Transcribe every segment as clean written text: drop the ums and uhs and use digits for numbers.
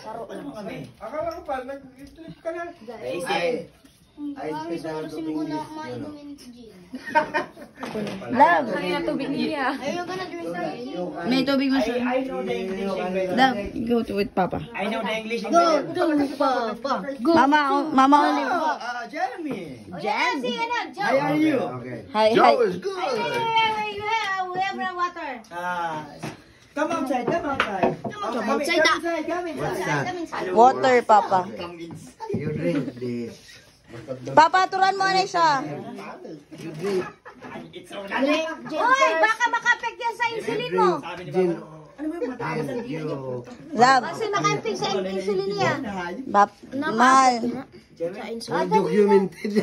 Akala ko pa, nag-sleep ka na. Ay, special tubig niya. Love. Kaya tubig niya. May tubig mo siya. Love, go to with Papa. I know the English. Go to Papa. Go. Mama only. Jeremy. Jen. How are you? Okay. Hi, hi. Joe is good. We have water. Come outside. Come outside. Come inside. Water, Papa. You drink this. Papa, turuan mo na siya. You drink. Hoy, baka makapek yan sa insulin mo. Gin. And you. Love. Kasi makamping sa insulin niya. Mahal. Documented.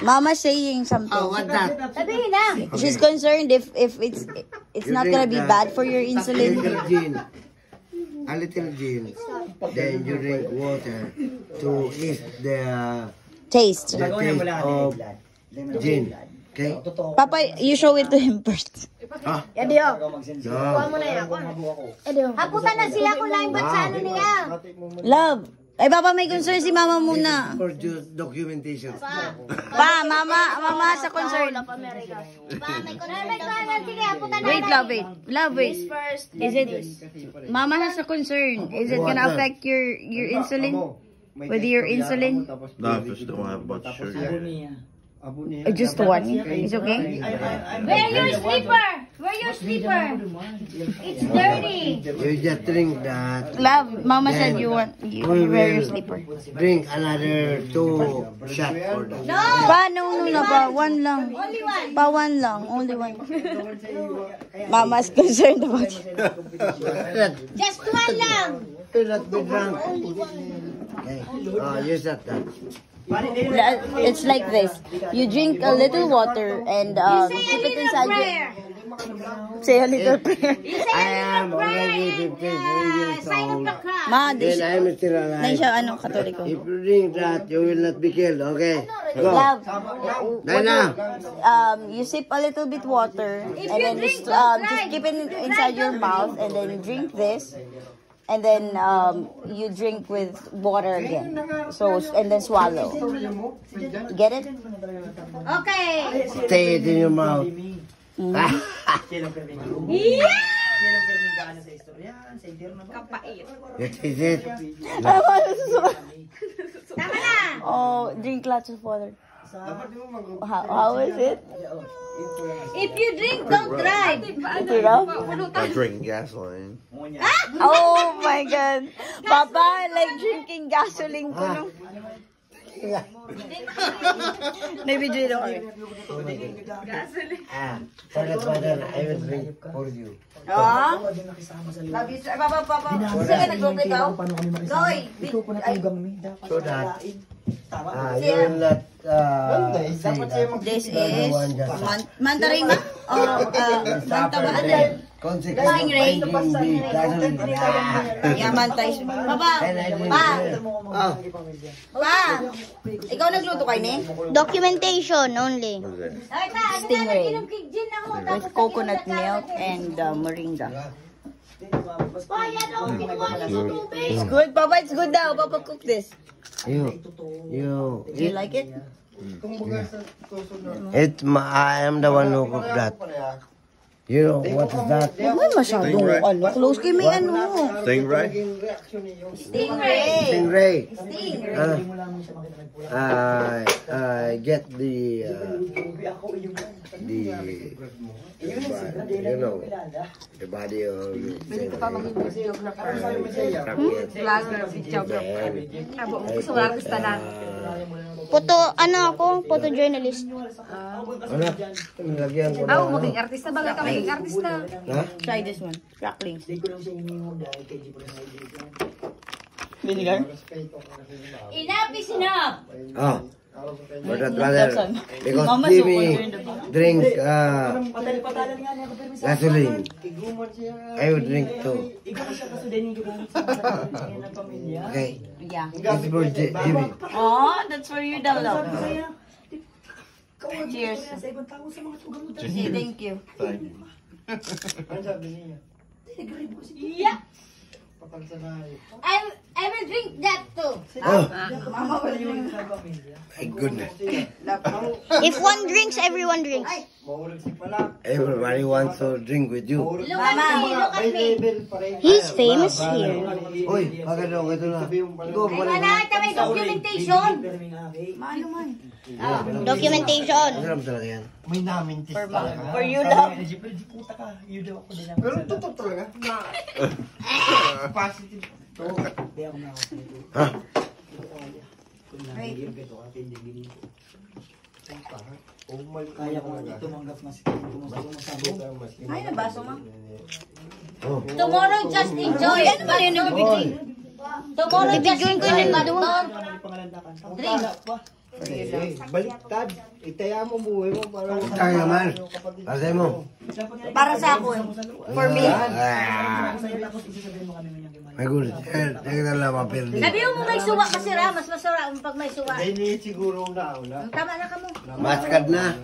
Mama saying something. Oh, what that? Sabihin na. She's concerned if it's not gonna be bad for your A insulin. little gin. A little gin. Then you drink water to ease the Taste. taste of gin. Okay? Papa, you show it to him first. Ah. Edio. No. Edio. Haputan na sila kung lain ba't sa ano niya. Love. Ay, Papa, may concern si Mama muna. For documentation. Pa, Mama sa concern. Sige, haputan na. Wait, love, wait. Love, wait. Is it, Mama has a concern. Is it gonna affect your insulin? With your insulin? No, just don't have much sugar. Just one? It's okay? Where your slipper? Where your slipper? It's dirty. You just drink that. Love, Mama said you wear your slipper. Drink another 2 shots for that. No. Pa, no, pa. One lang. Only one. Pa, one lang. Only one. Mama's concerned about it. Just one lang. Do not be drunk. Okay. You said that. It's like this. You drink a little water and keep it inside you. Say a little prayer. I am already 53 years old. Ma, Then I am still na alive. siya anong katoliko. If you drink that, you will not be killed. Okay? Go. Love, Nana. you sip a little bit water and then just keep it inside your mouth and then drink this. And then you drink with water again. So and then swallow. Get it? Okay. Stay it in your mouth. That is it. Tama na. Oh, drink lots of water. How is it? If you drink, don't drive. I drink gasoline. Oh my God, Papa, like drinking gasoline ko no. Maybe do it already. For that matter, I will drink for you. Ah? Love you, sir. Papa. Sige, nag-okay ka? Loy! So that you will not say that. This is Mantarima? Or Mantabaan? Consequently, Yeah, Mantay. Papa! Pa! Ikaw nagluto kayo ni? Documentation only. Stingray. With coconut milk and moringa. It's good, Papa. It's good daw. Papa, cook this. You Do you like it? I am the one who cooked that. You know what is that? May masyadong close kay may ano. Stingray? Stingray. I get the the body of Photo, photojournalist. Lagyan ko na. Maging artista ba? Ka maging artista. Ha? Try this one. Cracklings. Enough is enough. Oh. For that matter, because Jimmy drink gasoline, I would drink too. Okay. Yeah. This is for Jimmy. Oh, that's for you daw daw. Cheers. Say thank you. Thank you. Yeah. I will drink that too. Oh, my goodness. If one drinks, everyone drinks. Everybody wants to drink with you. Look at me, look at me. He's famous here. Uy, bakit daw ito na? Ikaw, Wala na, may documentation. Documentation. Masarap talaga yan. For you, love. Pero totoo talaga na positive to. Ha? Kaya ko tumanggap mas Ay, nabaso mo. Oh. Tomorrow just enjoy. Ano ba yun yung bibigyan? Tomorrow just Bibigyan ko yun, enjoy. Drink. Baliktad. Itaya mo buhay mo para Tayo naman. Pasay mo. Para sa ako. For me. Ah. My goodness. Teka na lang mapirdi. Sabi mo may suwa kasi ra, mas masarap pag may suwa. Hindi siguro nauna. Tama na ka mo. Maskad na.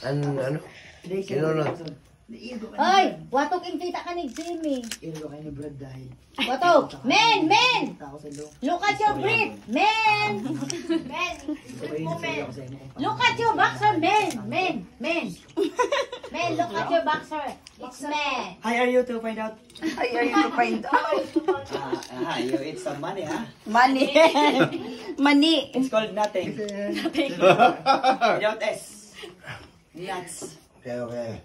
Ano? Sinunod. Hoy, watok intita ka ni Jimmy. Watok, men. Look at your breath, men. Look at your boxer, men. Men, look at your boxer. It's men. Hi, are you to find out? Ay, are you to find out? You eat some money, ha? Money. Money. It's called nothing. Without S. Nuts. Okay.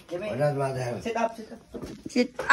Jimmy, Wala matter. sit up. Sit up.